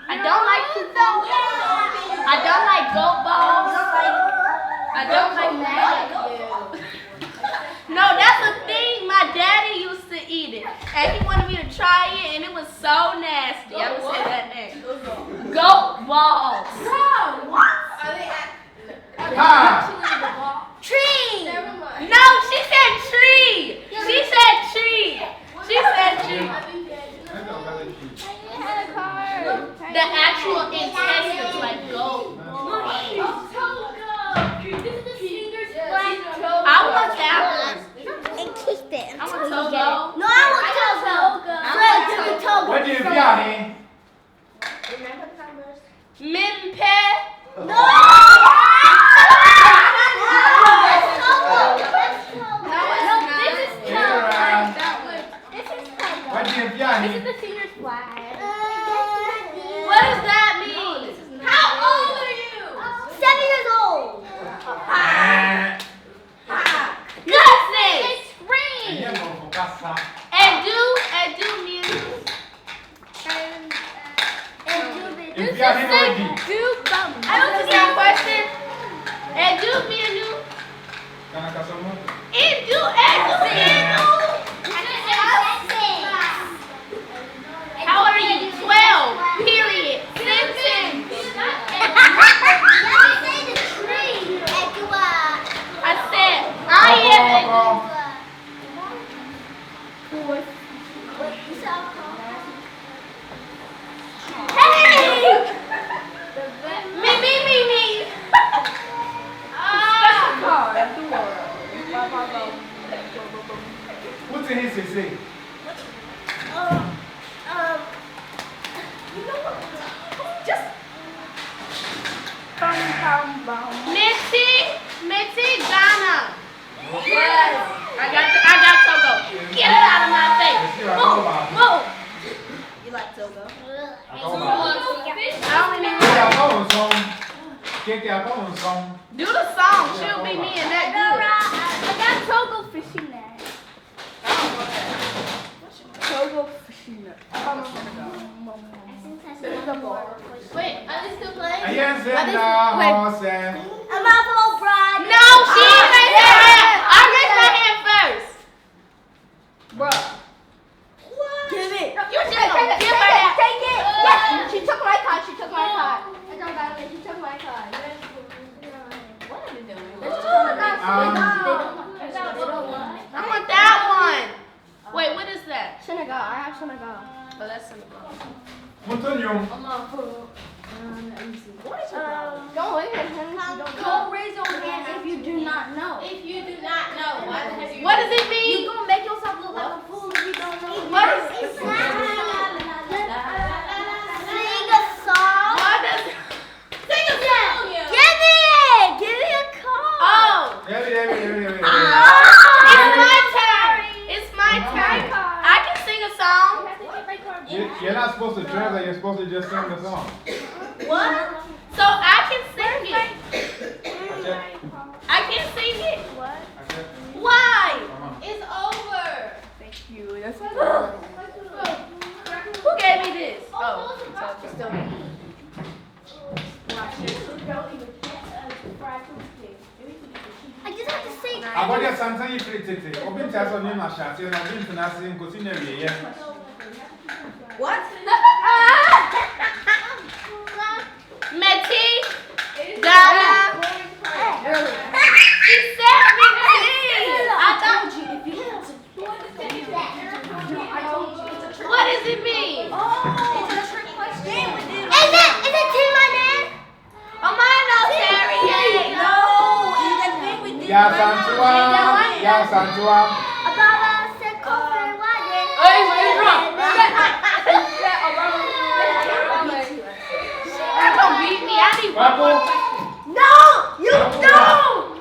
I don't like football. I don't like goat balls. I don't like that. No, that's the thing. My daddy used to eat it, and he wanted me to try it, and it was so nasty. I'm gonna say that name. Goat balls. Tree. No, she said tree. She said tree. She said tree. The actual intestines, like goat. I want that one. And keep it. I want Togo. No, I want Togo. Give me Togo. What do you got, eh? Mimpe. No! This is the senior's flag. What does that mean? How old are you? 7 years old. Goodness! It's spring. Edu music. If you are ready. I don't see that question. Edu mienu. Edu. How old are you? 12. Period. Sentence. I said I am. Hey! Me. What's in his say? Mitzi, Ghana. Yes. I got Togo. Get it out of my face. Move. You like Togo? I only need do the song. She'll be me and that good. I got Togo fishing net. Togo fishing net. Wait, are they still playing? I am I'm out for bride. No, she raised her hand. I raised my hand first. Bruh. Give it. You just gonna give her that. Take it. Yes, she took my card. She took my card. She took my card. What are they doing? They don't want. I want that one. Wait, what is that? Senegal. I have Senegal. Oh, that's Senegal. What is your Don't raise your hand. Don't raise your hand if you do not know. If you do not know, What does it mean? You're gonna make yourself look like a fool if you don't know. What is it? Sing a song. What does sing a song? Give me a call. Oh, it's my turn. I can sing a song. You're not supposed to translate, you're supposed to just sing the song. What? So I can sing it. I can sing it. What? Why? It's over. Thank you. That's Who gave me this? Oh, it's still me. I just have to sing. I want you something you create it. Open test on your machine, and I've been to Nazi and Cosinary. what? Meti, Ghana. She said Meti. I told you. What does it mean? It's a trick question. Is it Team My Man? Oh, mine knows Terry. No. Santua. Ababa said coffee wagon. You're gonna beat me. I need one more. No, you don't.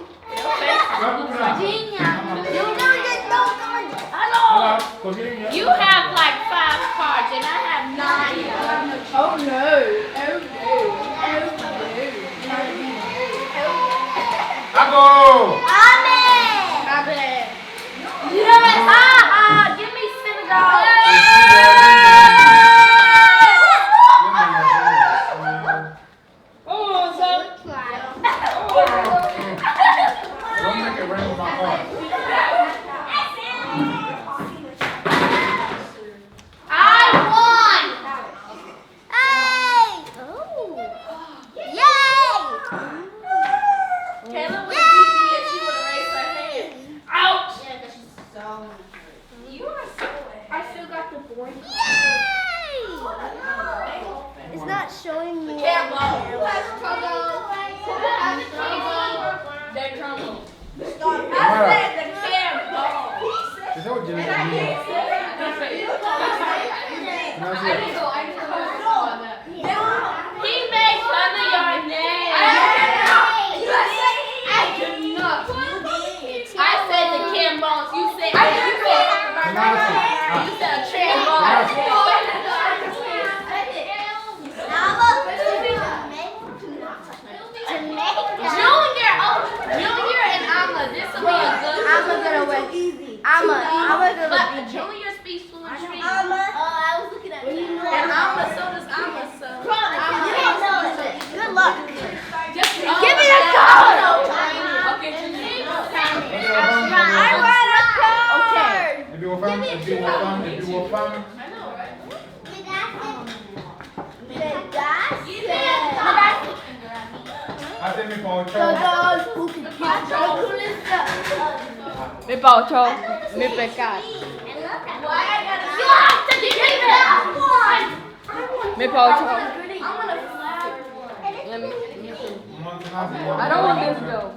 You have like 5 cards and I have 9. Oh no. Amen. Yes. Give me Senegal. He made fun of your name. I said the Kim Bones. You said a Trambone. Junior and Amma. This will be a good. I'm gonna win. Easy. I'm gonna But Junior speaks fluently. I was looking at you. And Amma, so does Amma. So. Good luck. Give me the code. Okay, Junior. I want a code. Okay. If you were fun. I think me for Me paucho, me pecar. Me paucho. I don't want this though.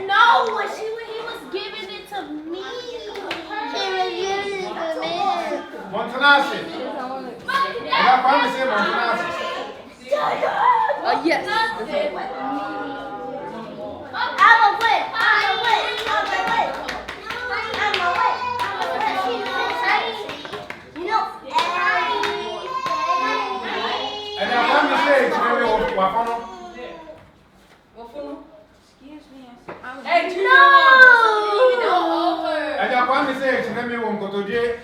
No, he was giving it to me. Montanasi. I promise you, Montanasi. Yes. And I promise you, it's very Wafano. Excuse me. Hey, No! And I promise you, it's very Wonkotoje.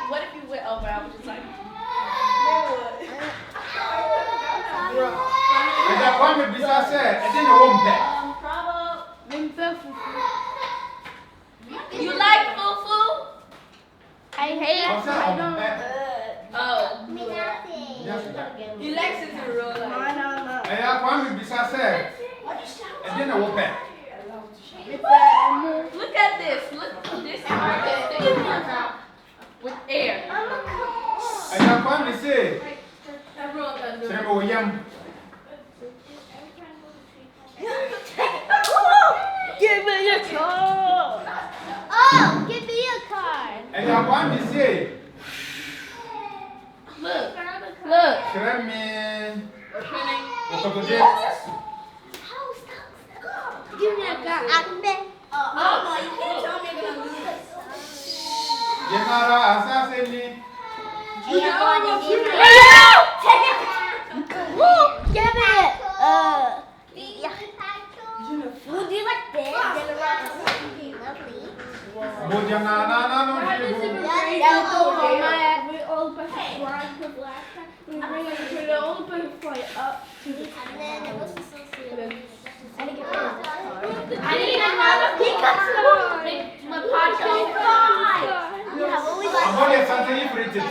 What if you went over? I was just like, And I promise you, I said, I didn't know that. you like fufu? I hate I said, Oh. You like it to roll like. And I promise you, I said, I didn't know that. Look at this. Look at this. With air. And I promise you, it's very yum. Give me your card. Oh, give me your card. And I promise you, Look. Kremi, Wonkotoje. Give me a card. You can't tell me to lose. Yenara Asaseni. Take it. Give it. Would you like this? Mojana, no, We all put the flag last time. We bring it to the only put the flag up to the and then it was associated. I need another Pikachu. My poncho. I'm only something you printed.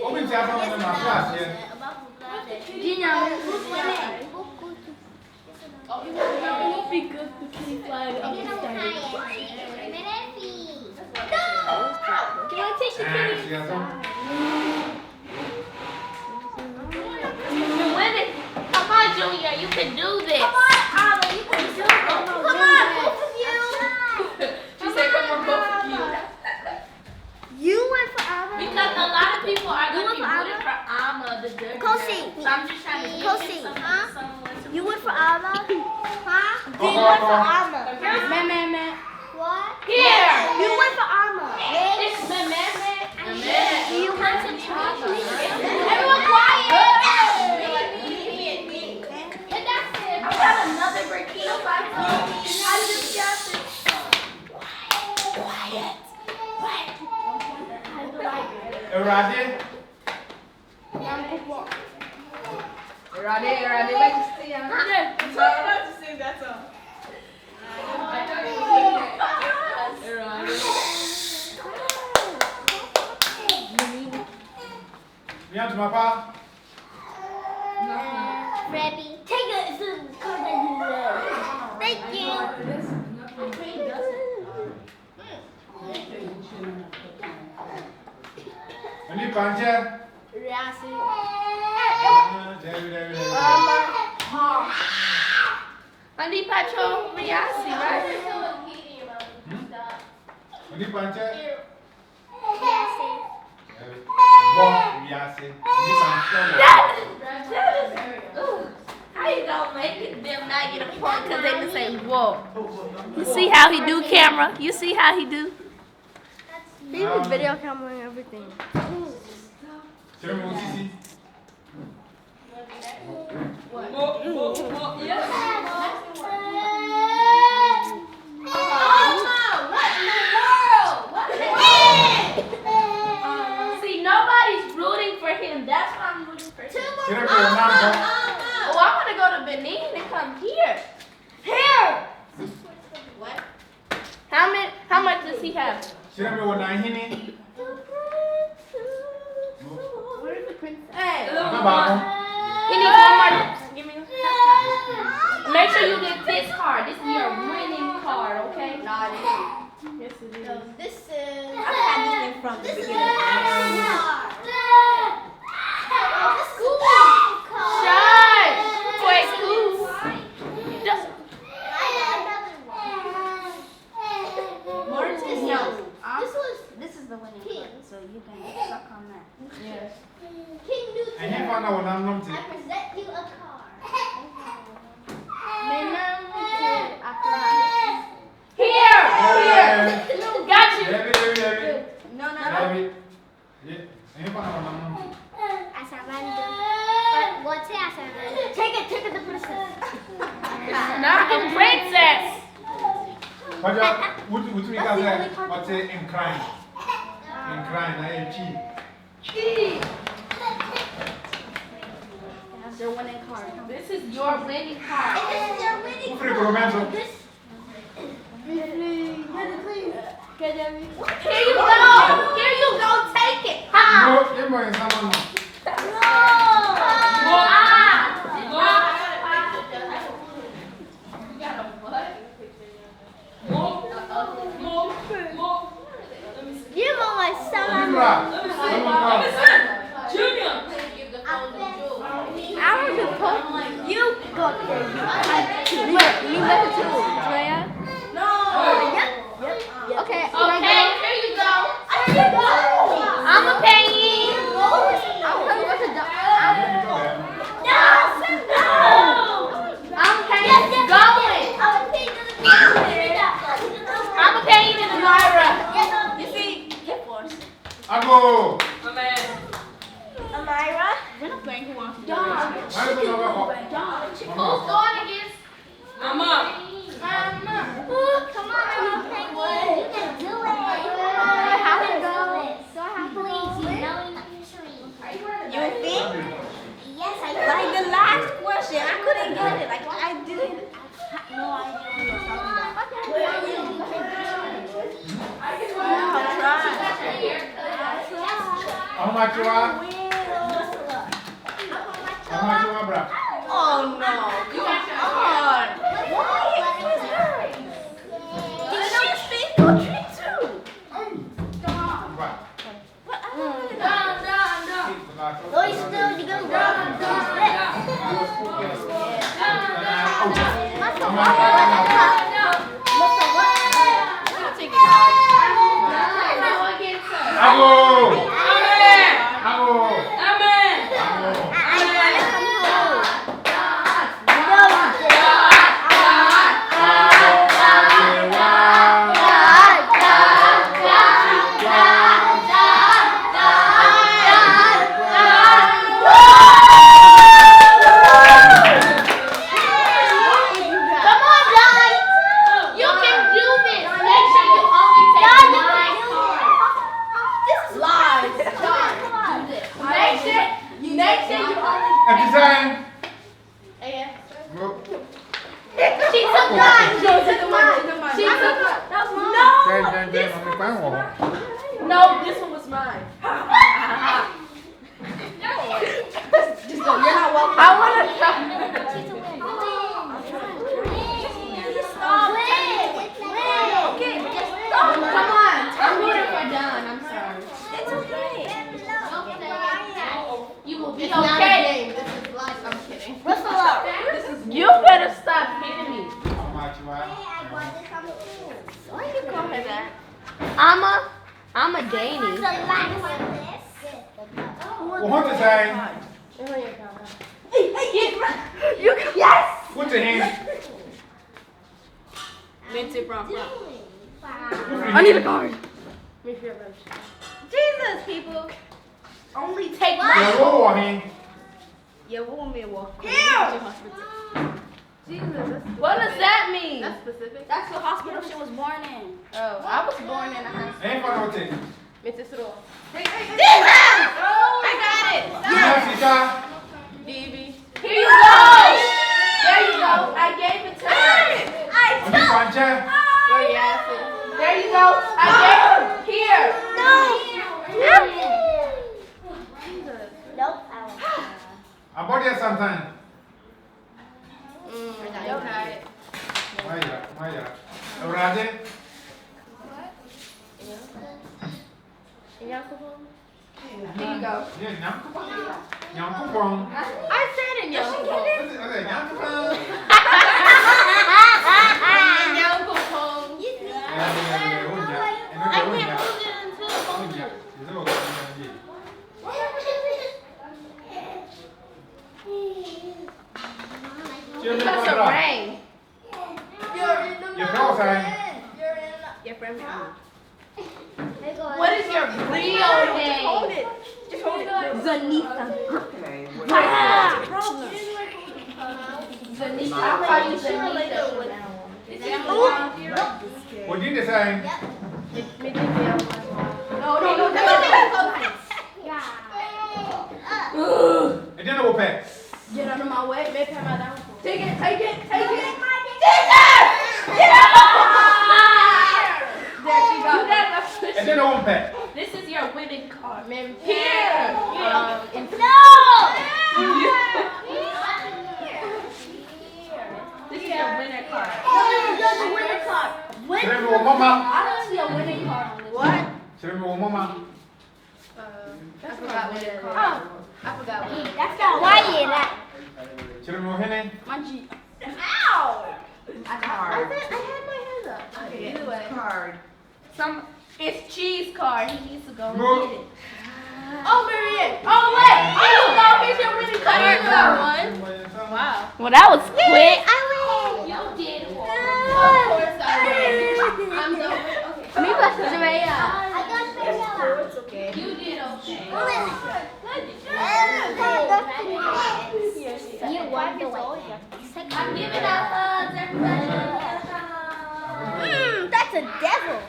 Open to have one in my class here. Gina, who's winning? It won't be good to keep flag up the stairs. Can I take the kitty? You're winning. Come on, Junior. You can do this. Come on, Abba, you can do it. Come on, both of you. She said, come on, both of you. You went for Abba? Because a lot of people are going to be rooting for Amma, the dirty Kosi. girl. So I'm just trying to give Kosi, you someone to You went for Abba? Huh? You went for Abba. What? Here. You went for Abba. It's the man. You went to Abba. Everyone quiet. And that's it. I got another burrito by me. I just got this. Quiet. Erade. Ready, wait to see him. I'm about to sing that song. Viens to my pa. Freddy, take it. It's a card that you love. Thank you. Any puncher? Rasi. Andi Pacho Riasi, right? Ni panche? How you gonna make them not get a point because they can say whoa? You see how he do, camera? You see how he do? He uses video camera and everything. See, nobody's rooting for him. That's why I'm rooting for him. Oh, I want to go to Benin and come here. Here. What? How much does he have? Where's Where's the princess? Hey. He needs one more. Give me. Make sure you get this card. This is your winning card, okay? No, it isn't. Yes, it is. This is. I've had this in from the beginning. Shut! Wait, who? Just. This is the winning card, so you can suck on that. Yes. King Newton. And he found out when I'm I present you a card. Here! Got you! No. Take it, the princess. Not the princess! What's it in crime? In crime, I am cheap. That's your winning card. This is your winning card. This is your winning Here you go. Take it. Ha! Give him my son. Junior. I want to put you go there. You better too, Drea. No. Yep. Okay. Okay, here you go. I'm a paying. I'm coming with the dog. No. I'm paying. Going. I'm a paying in Myra. You see? Ago! Amira? We're not playing Who Wants to Do Who's Who's going against? Mama. Come on, I'm penguin. You can do it. How to go? Please, you know You think? Yes, I Like the last question, I couldn't get it. Like I didn't. No idea what you're talking about. How much you are? How much you are, bro? Oh no! Come on! Did she speak poetry too? No, you still, you go No, this one was mine. Just go. You're not welcome. I want to stop. Okay, just stop. Come on. I'm rooting for John. I'm sorry. It's okay. You will be okay. This is life. I'm a Danny. What is that? Yes! Put your hand. I need a card. Jesus, people. Only take Your one. lower hand. Here. Jesus, What does that mean? that's specific. That's the hospital she was born in. Oh, I was born in a hospital. Ain't for no thing. Jesus! Hey, I got it. Yes, Sita. Here you go. There you go. I gave it to her. Obi Pancha. There you go. I gave it here. Nope. I bought you sometime. Okay. Maya. Already? Here you go. Yeah, Nyankupon. I said it, yo. Nyankupon. I can't move it until because of rain. Your girl's saying. Your friend. What is your real name? Just hold it. Zanita. Zanita. I'll call you Zanita. What did they say? No. And then we'll pay. Get out of my way. Make him my downfall. Take it. And then I won't pay. This is your winning card. Man, Here. This is your winner card. Remember Mama? I don't see a winning card on this. What? Remember Mama? I forgot what it is. I forgot what it is. That's got white in it. Remember Henny? My G. Ow! I had my hands up. Okay, either way. It's cheese card. He needs to go and Move. get it. Oh, Marianne. Oh wait! Here you go. Here's your winning card. Wow. Well, that was quick. You did one. Of course I did. I'm the winner. Okay. Me versus Rhea. I got It's okay. You did okay. You won the way. I'm giving out hugs, everybody. That's a devil.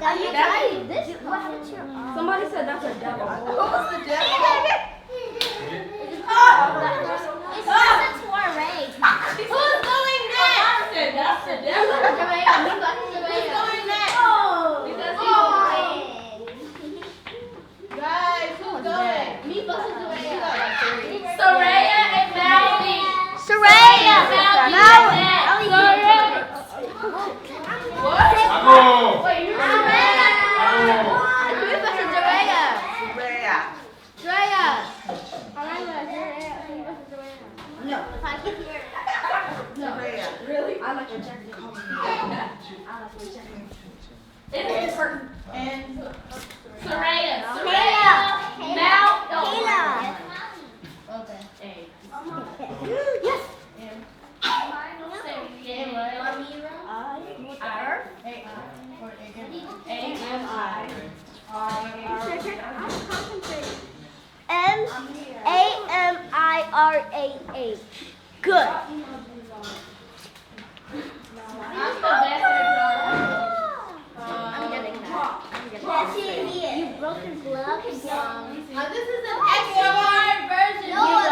Are you trying this? Somebody said that's a devil. Who's the devil? It's just a soiree. Who's doing that? That's the devil. Who's doing that? Because he Guys, who's going? Me versus Soraya and Malvy. Soraya. What? Hello. Wait, you're Hello. Me versus Soraya. Soraya. No. Really? I like your jacket. It's important. And Soraya. Mal. Okay. Yes. M-A-M-I-R-A-H. Good. I'm the best at I'm getting that. That's it here. You broke your glove. this is an extra hard version. No, You know, no,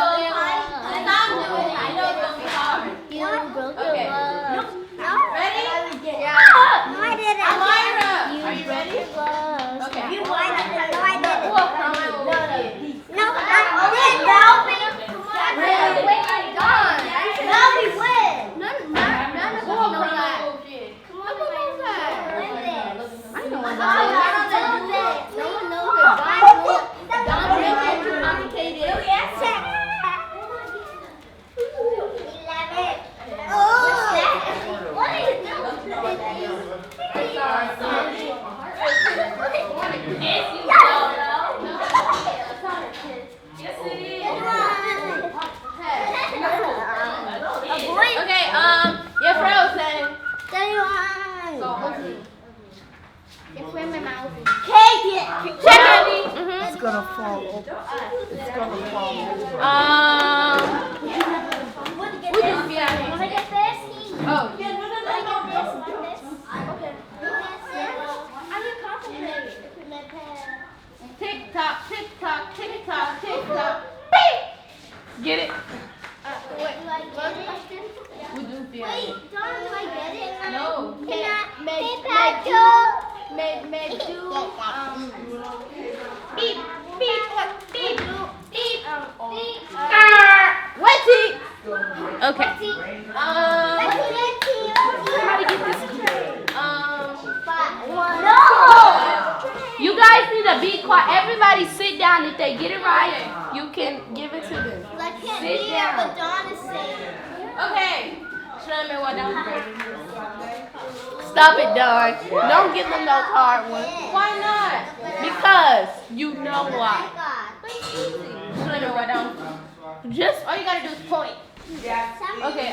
and I'm doing it. I know it's gonna be hard. You broke your Okay. glove. No. Ready? Yeah. No, I didn't. Amira, You are you ready? broke your gloves. Okay. You won. No, I didn't. Walk from it. No, I did. Melvin. Wait, I'm done. Melvin win. None of us know that. Come on, that. I know No one what knows that is. No one knows that. Don gonna fall over. It's gonna fall over. Who just be out here? Wanna get this? Oh. Okay. I'm in concentrate. Tick tock, tick tock, tick tock, tick tock. Beep! Get it? Wait, what was the question? Who just be out Wait, here? Dawn, do I get it? No. Can I Beep! Beep! Beep! Beep! Wetty! Okay. How to get this? No! You guys need to be quiet. Everybody sit down. If they get it right, you can give it to them. I can't Sit hear down. what Dawn is saying. Okay. Show me what down. Stop it, Dawn. Don't give them those hard ones. Why not? Because you know why. Show me what down. Just all you gotta do is point. Okay.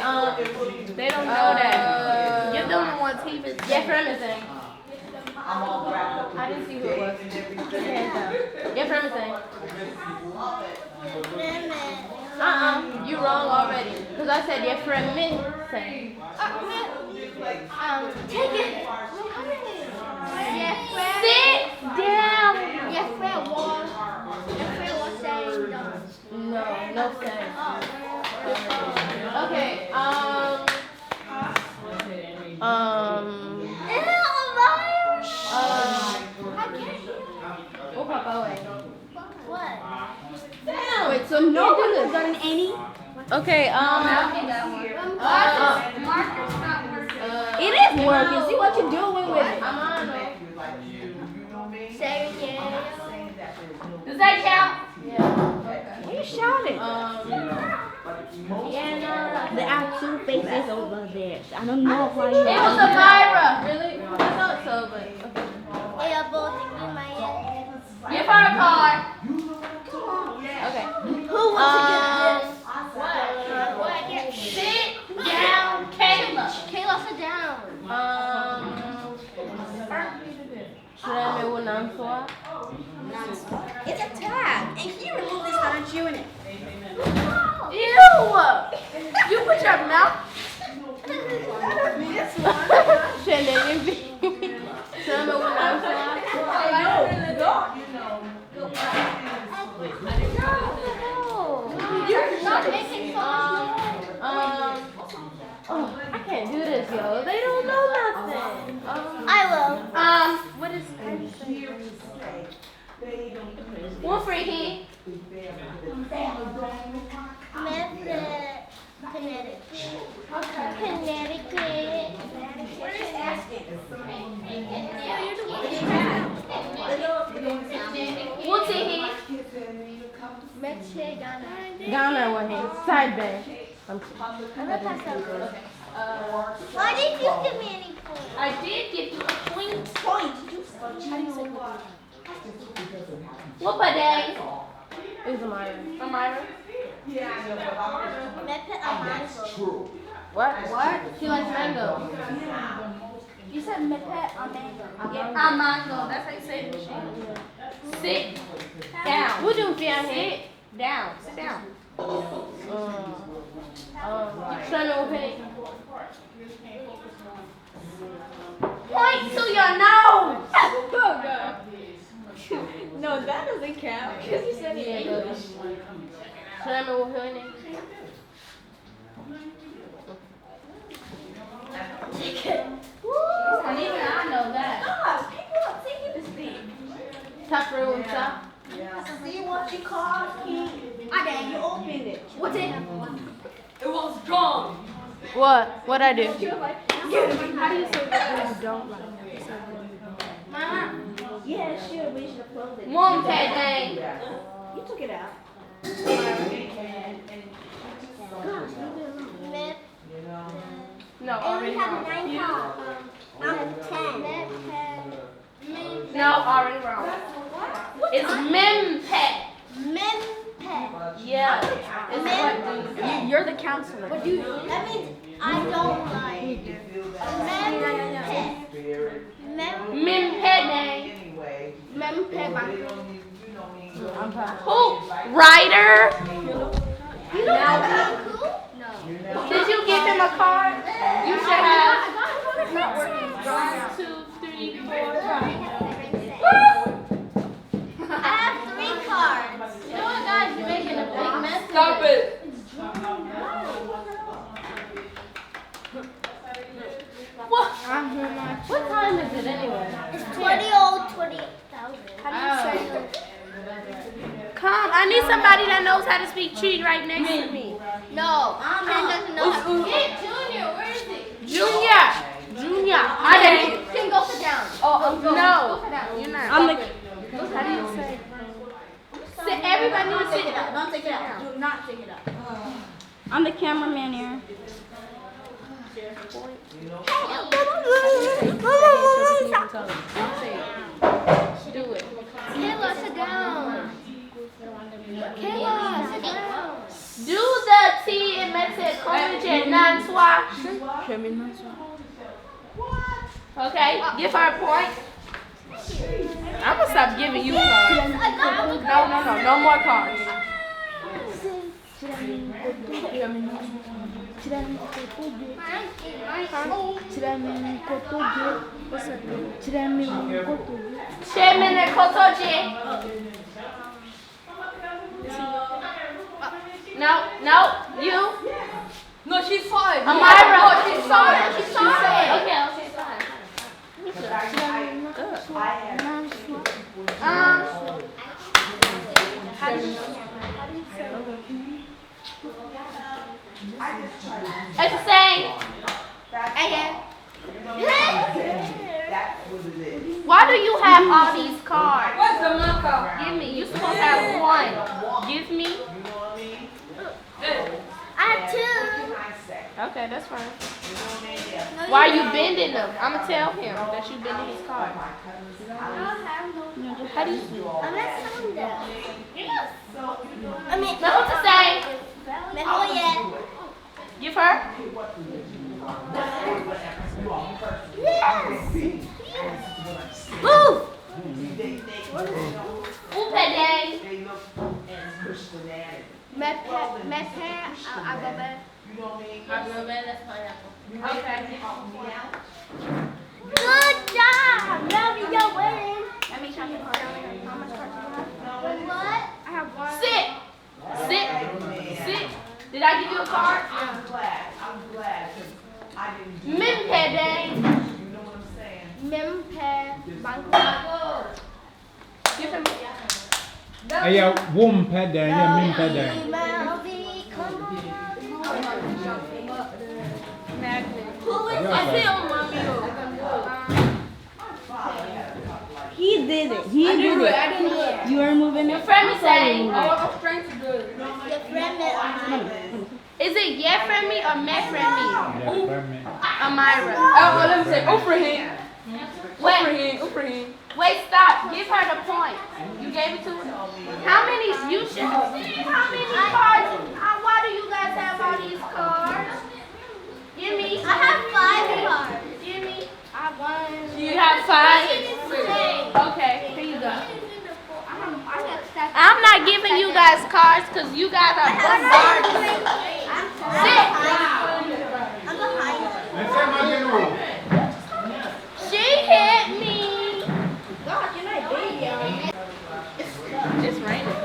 They don't know that. Give them the ones he was. Yeah, for anything. I didn't see who it was. Yeah, for anything. You wrong already. Because I said yeah, for a minute. Take it. Sit down. Yes, Fred was saying no. No sense. Okay. Oh, Papa, wait. What? Wait, so no one has done any? Okay, it is working. See what you're doing with it. I'm on it. Say yeah. Does that count? Yeah. What are you shouting? The actual face is over there. I don't know why you. It was Amira. Really? I thought so, but okay. They are both in my head. Give her a card. Okay. Who wants to get this? What? Sit down, Kayla. Kayla, sit down. It's a tag, and he removed this and I'm chewing it. Ew! You put your mouth. Shannon, you be. Tell me what I'm saying. You're not making fun. Oh, I can't do this, yo. They don't know nothing. I will. What is Wolfrey here? Connecticut. What's it here? Ghana was here. Side bag. Why didn't you give me any points? I did give you a point. What by day? It was Amira. Amira? What? She likes mango. You said mepet on mango. Yeah, mango. That's how you say it. Sit down. Who do down here? Sit down. Sit down. Show me what page. Point to your nose. No, that doesn't count. Because you said Yeah, show me what page. And even I know that. Top room, top. See what you called me? I dang, you opened it. What's it? It was gone. What? What'd I do? How do you say that you don't like? Yeah, sure, we should have closed it. One thing. You took it out. No, And we already have wrong. 9 cards. I'm 10. No, already wrong. It's Mempet. Mempet. Yeah. It's what You're the counselor. That means I don't like. Mempet. Mempet name. Mempet. Who? Ryder? You know how to cool? No. Did you give him a card? You should have. It's not working. 1, 2, 3, 4. I have 3 cards. You know what, guys? You're making a big mess. Stop it. What time is it anyway? It's 20,000. How do you say it? Come, I need somebody that knows how to speak tree right next to me. No. Ken doesn't know how to Get Junior, where is he? Junior. Ken, go sit down. No. Go sit down. You're not. I'm the. How do you say? Sit, everybody needs to sit down. Don't take it out. Do not take it out. I'm the cameraman here. Do it. Kayla, sit down. Kayla, sit down. Do the T and message comment non-swap. Okay, give her a point. I'm gonna stop giving you cards. No more cards. Chairman and Kotoji. No, you. No, she's fine. Amira. No, she's fine. She's fine. Okay, fine. It's the same. Why do you have all these cards? What's the marker? Give me. You're supposed to have 1. Give me. I have 2. Okay, that's fine. Why are you bending them? I'm gonna tell him that you bending his card. I don't have no. How do you? I'm not telling them. I mean, No, what's the same? oh yeah. Give her. Yes. Move. Move that day. Okay. Good job. Now we go win. Let me check your card. How much cards do you have? What? I have 1. Sit. Did I give you a card? I'm glad. Mimpe day. Mimpe. Give him. Hey, womb pad there, yeah, mean pad there. He did it. He did it. I didn't do it. You are moving Your it. friend is saying. Oh, I'm trying to do it. Is it yeah friend me or me friend me? Yeah, friend me. Amira. Oh, let me say, over here. Wait, wait, stop. Give her the point. You gave it to her. How many? You should see how many cards. Why do you guys have all these cards? Give me. I have 5 cards. Give me. I have 1. You have 5. Okay, here you go. I'm not giving you guys cards because you guys are bombarded. Sit. I'm behind. Let's say my general. She hit me. God, you're not big, y'all. It's raining.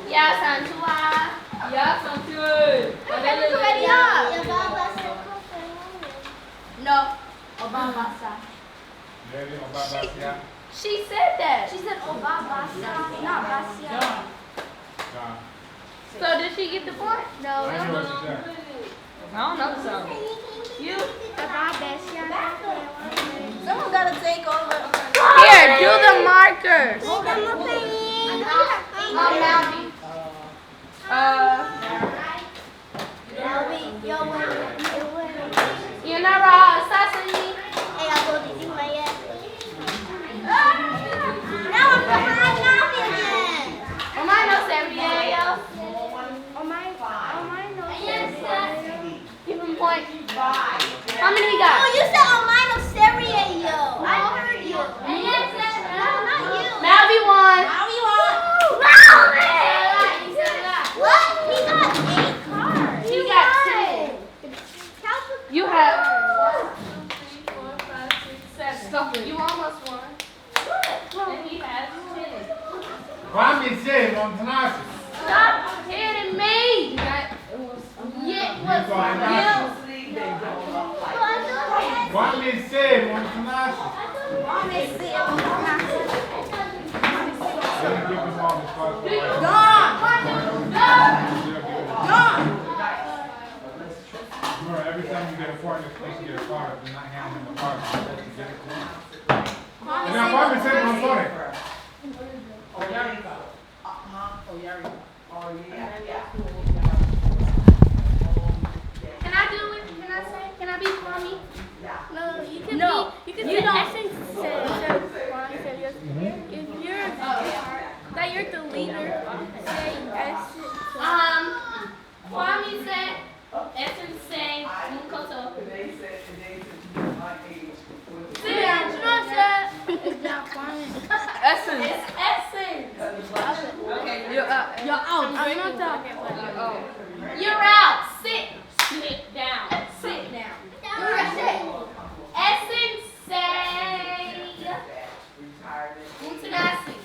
Yeah, Santua. Yeah, something good. It's already up. No. Obabasa. She said that. She said Obabasa, not Basia. So did she get the point? No, I know what she said. I don't know so. You? Obabasia. Someone gotta take over. Here, do the markers. Malby. You're not raw assassin. Hey, I'll go to see my yet. Now I'm behind Malby again. Am I no Samuel? Oh my no. Give him point. How many we Oh, got? you said oh my no stereo. I heard Stop it. You almost won. And he has 10. Kwame say, Montanasi. Stop hitting me! Yeah, what's Kwame say, Montanasi. Every time you get a foreign, you're supposed to get a card. If you're not handing them a card, you're supposed to get it to them. Now, Kwame said, I'm sorry. Can I do it? Can I say? Can I be Kwame? No, you can No. be. You can say essence if you're that you're the leader, say essence. Kwame said, Essence say, Mukoto. Sit down, It's not Kwame. Essence. It's Essence. Okay, you're out. I'm not talking about You're out. Sit. Sit down. Sit down. Essence say, Mutanasi.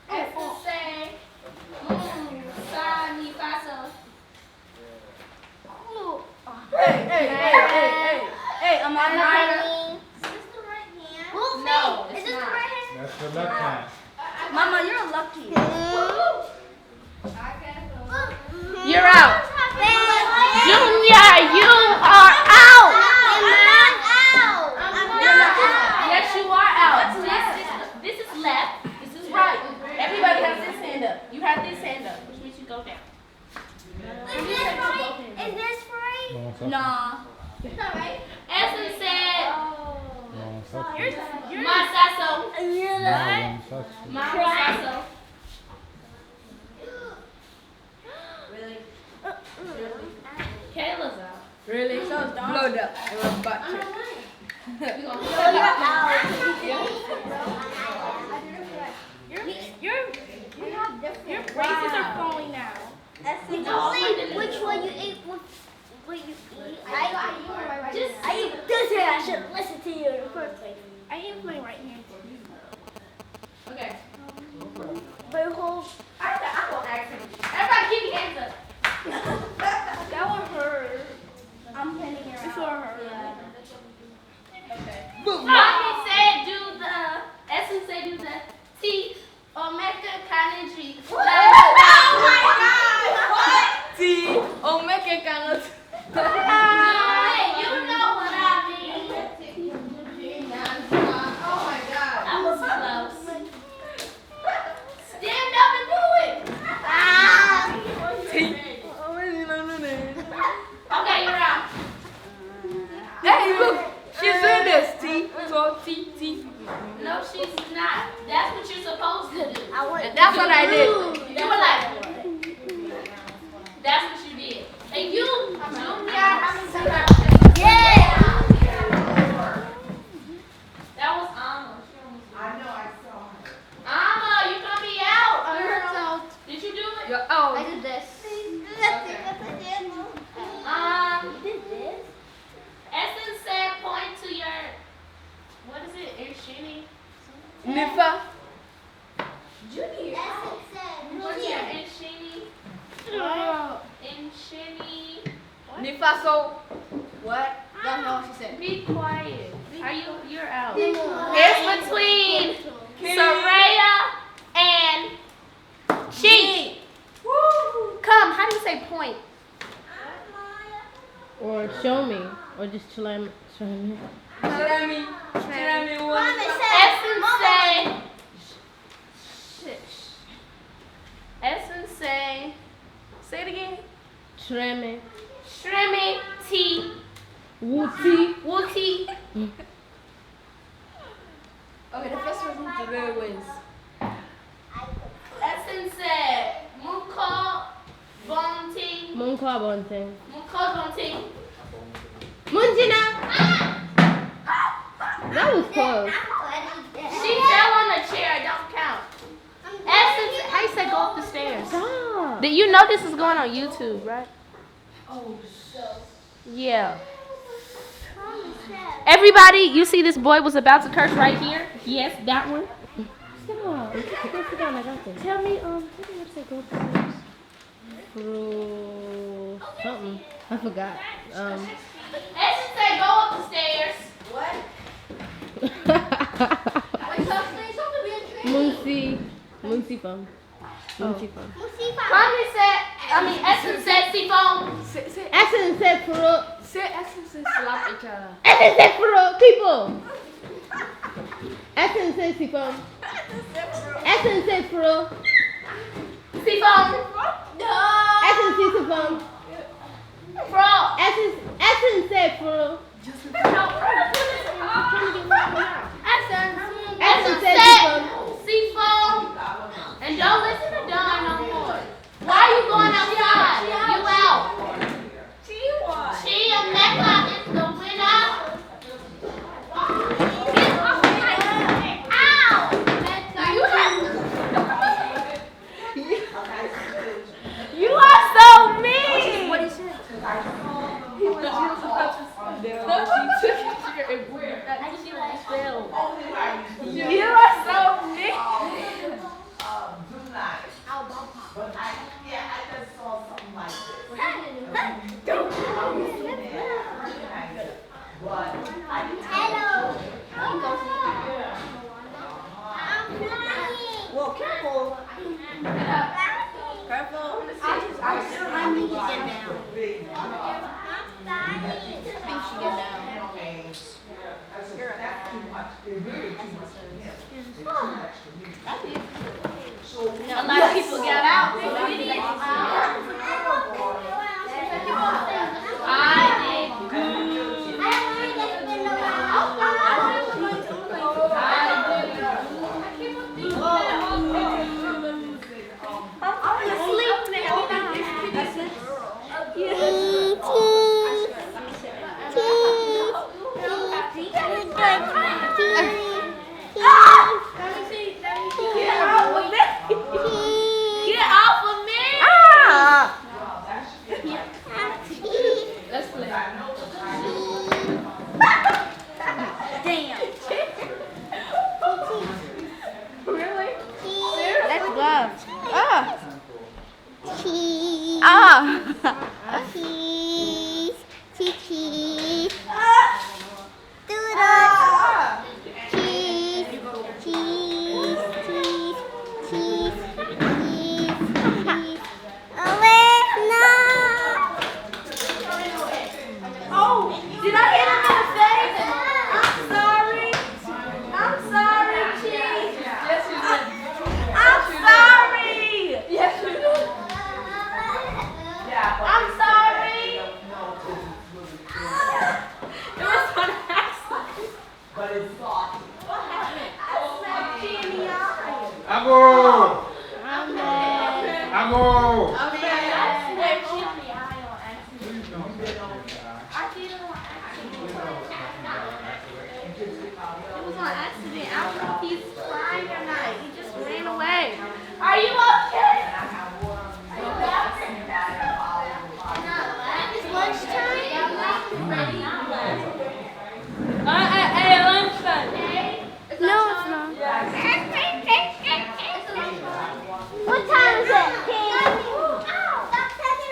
Essence say, Sani Faso. Hey, am I right? No, Is it's this the not. right hand? That's the left hand. Mama, you're lucky. You're out. Junior, you are out. Yes, you are out. This is left. This is right. Everybody has this hand up. You have this hand up, which means you go down. Is this free? Nah. Essence said, You're Masaso. Masaso. Kayla's out. Really? So it's blowed up. It was butt cheek. We gonna put it your braces are falling now. Which one you ate? What you eat? I eat this and I should listen to you in the first place. I am playing right here. Okay. But hold. I'm gonna ask him. Everybody keep your hands up. That one hurt. I'm pinning it Before her. Okay. Mommy said do the, Essence said do the T Omega Kanji. Oh T. Omega cannot. You know what I mean. Oh my God. That was close. Stand up and do it. Okay, you're out. Hey, look. She's doing this. T. So T. No, she's not. That's what you're supposed to do. And that's what I did. You were like, that's what you did. And you, Junior, yeah. That was Alma. I know, I saw her. Alma, you're gonna be out. Out. Did you do it? You're out. I did this. Essence said point to your, what is it, Irshini? Nifa. Junior. What's your Irshini? Irshini. Nifa, so what? Don't know what she said. Be quiet. You're out. It's between Soraya and Chi. Come, how do you say point? Or show me. Or just show me. Essence say. Essence say. Say it again. Shreme. Shreme T. Wooty. Wooty. Okay, the first person to do wins. Essence said. Muko Bonting. Monka Bonte. Muko Bonting. Munjina. That was close. She fell on the chair. Don't count. Essence, how you say go up the stairs? Stop. Did you know this is going on YouTube, right? Oh, Yeah. Everybody, you see this boy was about to curse right here? Yes, that one. Sit down. Sit down. I got this. Tell me, what do you say? Go upstairs. Something. I forgot. Essence said go up the stairs. What? Moonsy phone. Essence said seafoam. Essence said fruit. Say essence and slap each other. Essence said fruit. People. Essence said seafoam. Essence said fruit. Seafoam. Essence said seafoam. Frog. Essence said fruit. Essence said seafoam. And don't listen to Don no more. Why are you going outside? You out. She and Mecca is the winner. Ow! You are so mean. What is it? You are so mean. But I just saw something like this. Hello. Well, careful. Careful. I need to get down. A lot of people got out. I did good. Get off of me! Let's play. Damn. Really? Let's go. Cheese. Cheese. Doodle. Cheese. Oh, wait, no. Oh, did I hit him in the face? I'm sorry. I'm sorry, Cheese. Yes, you did. I'm sorry. Yes, you did. I'm sorry. It was an accident. But it's soft. I smacked G in the eye. Ago! Ago! I smacked G in the eye on accident. I did it on accident. It was on accident. I don't know if he's crying or not. He just ran away. Are you okay? It's lunchtime. Hey, lunchtime. No, it's not. What time is it?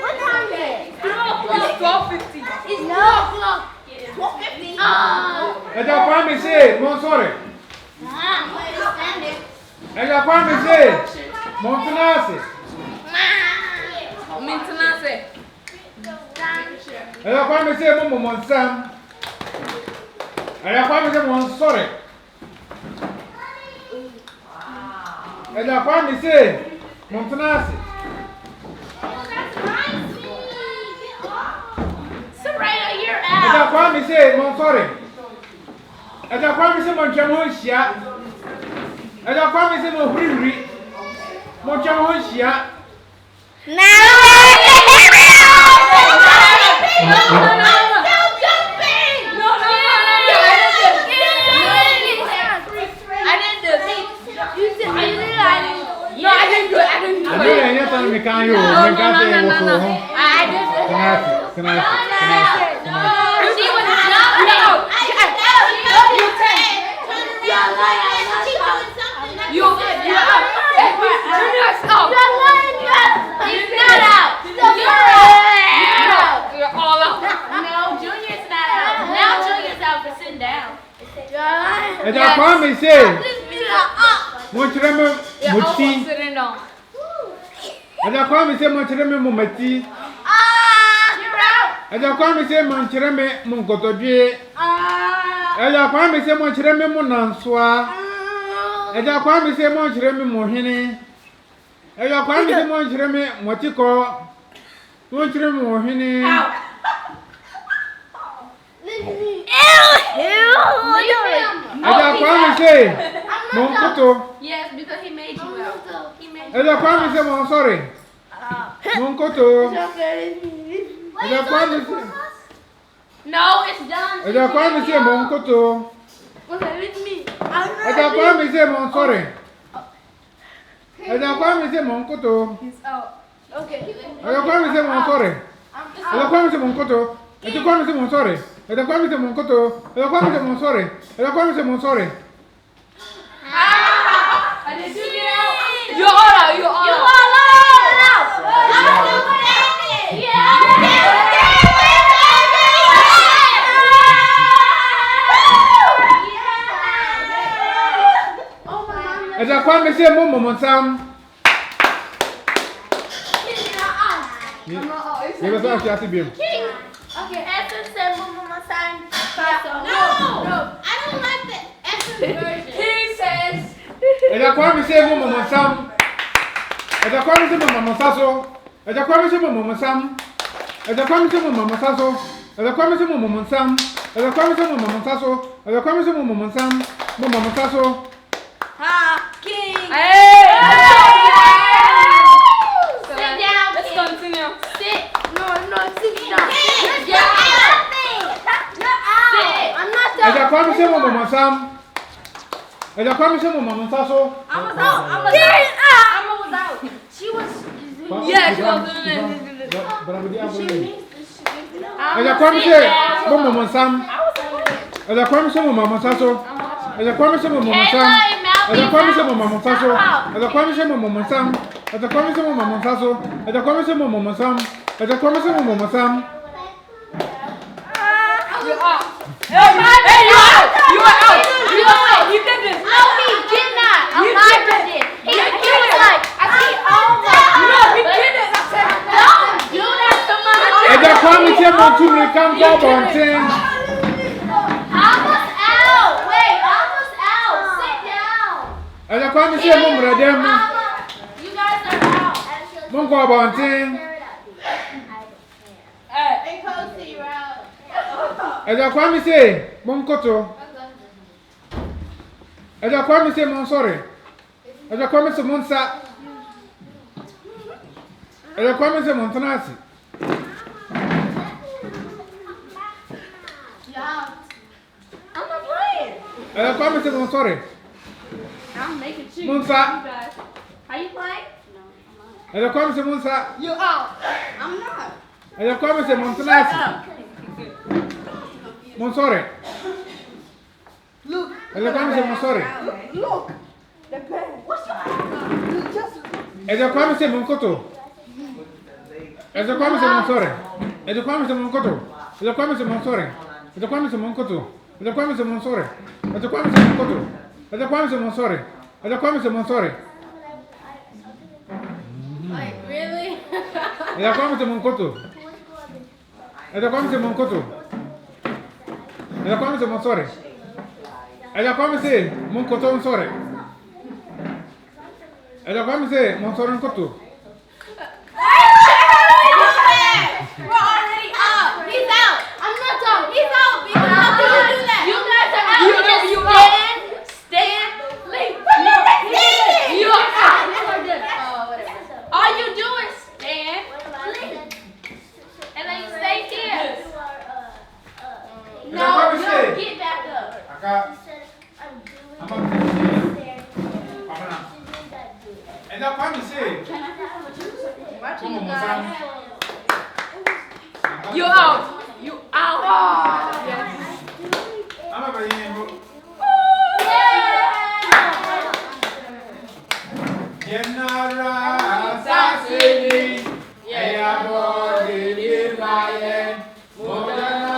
What time is it? It's 12:50. It's 12:00. 12:50. Ẹja kwa mi se, mo sorry. Ẹja kwa mi se, mo tunasi. Maintenance. Ẹja kwa mi se, mo nsam. Ẹja kwa mi se, mo sorry. Ẹja kwa mi se, mo tunasi. Serena, you're Ẹja out. kwa mi se, mo sorry. Ẹja kwa mi se, mo ntwam ho hia. Ẹja kwa mi se, mo hurihuri. Mo ntwam ho hia. Me can't you. Me can't say what's wrong. I did it. Can I? She was jumping. Eja kwa me say. Mo chere me moti. Eja kwa me say mo chere me mo mati. Eja kwa me say mo chere me mo nkotodwe. Eja kwa me say mo chere me mo nansoa. Eja kwa me say mo chere me mo hene. Eja kwa me say mo chere me mo tiko. Mo chere me mo hene. Eja kwa me say mo nkoto. Yes, because he made you out. He made you Eja kwa me say mo sorry. Mo nkoto. Eja kwa me say. No, it's done. Eja kwa me say mo nkoto. Eja kwa me say mo sorry. Eja kwa me say mo nkoto. He's out. Okay. Eja kwa me say mo sorry. Eja kwa me say mo nkoto. Eja kwa me say mo sorry. Eja kwa me say mo nkoto. Eja kwa me say mo sorry. Eja kwa me say mo sorry. You're all out. You're all out. Eja kwa me say mo momonsam. You better ask you to Okay, Esther said Mama sign. No, I don't like the Esther version. He says. Eja kwa me say mo momonsam. Eja kwa me say mo momonsaso. Eja kwa me say mo momonsam. Eja kwa me say mo momonsaso. Eja kwa me say mo momonsam. Eja kwa me say mo momonsaso. Eja kwa me say mo momonsam. Mo momonsaso. King. Hey. Sit down. Let's King. continue. Sit. No, sit down. You're out. Sit. I'm not done. Eja kwa me say mo momonsam. Eja kwa me say mo momonsaso. I was out. She was. Yeah, she was in it. Eja kwa me say mo momonsam. Eja kwa me say mo momonsaso. Eja kwa me say mo momonsam. Eja kwa me say mo momonsaso. Eja kwa me say mo momonsam. Eja kwa me say mo momonsaso. Eja kwa me say mo momonsam. Eja kwa me say mo momonsam. You're out. Hey, you are out. You are out. You are out. You did this. No, he did not. You Elijah did did. it. He You was did it. like, I see almost. No, he did it. I said, Don't do that to my Eja kwa me say mo tumri kan go bonten. Almost out. Wait, almost out. Sit down. Eja kwa me say mo mredem. You guys are out. Mo go bonten. Hey, Cozy, you're out. Eja kwa me say mo nkoto. Eja kwa me say mo sorry. Eja kwa me say mo nsa. Eja kwa me say mo ntanasi. I'm not playing. Eja kwa me say mo sorry. I'm making sure. Monsa. You guys. Are you playing? Eja kwa me say mo nsa. You're out. I'm not. Eja kwa me say mo ntanasi. Mo sorry. Look. Eja kwa me say mo sorry. Look. The pen. What's your just Eja kwa me say mo nkoto. Eja kwa me say mo sorry. Eja kwa me say mo nkoto. Eja kwa me say mo sorry. Eja kwa me say mo nkoto. Eja kwa me say mo sorry. Eja kwa me say mo nkoto. Eja kwa me say mo sorry. Eja kwa me say mo sorry. Like, really? Eja kwa me say mo nkoto. Eja kwa me say mo nkoto. Eja kwa me say mo sorry. Eja kwa me say mo nkoto mo sorry. Eja kwa me say mo sorry nkoto. We're already out. He's out. I'm not done. He's out. Because how can you do that? You guys are out. You stand. Leave. You are out. Oh, whatever. All you do is stand. And then you stay here. No, get back up. Eja kwa me say Watch you guys. You out. You out. I'm a Yenara Sasini, Yabo, the Lion, Modana,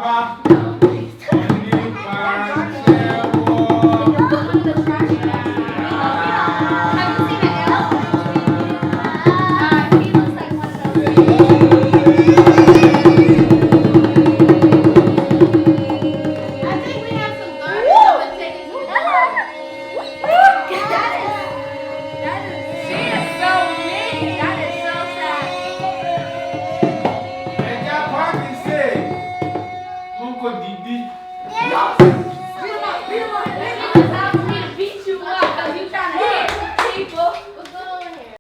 Papa,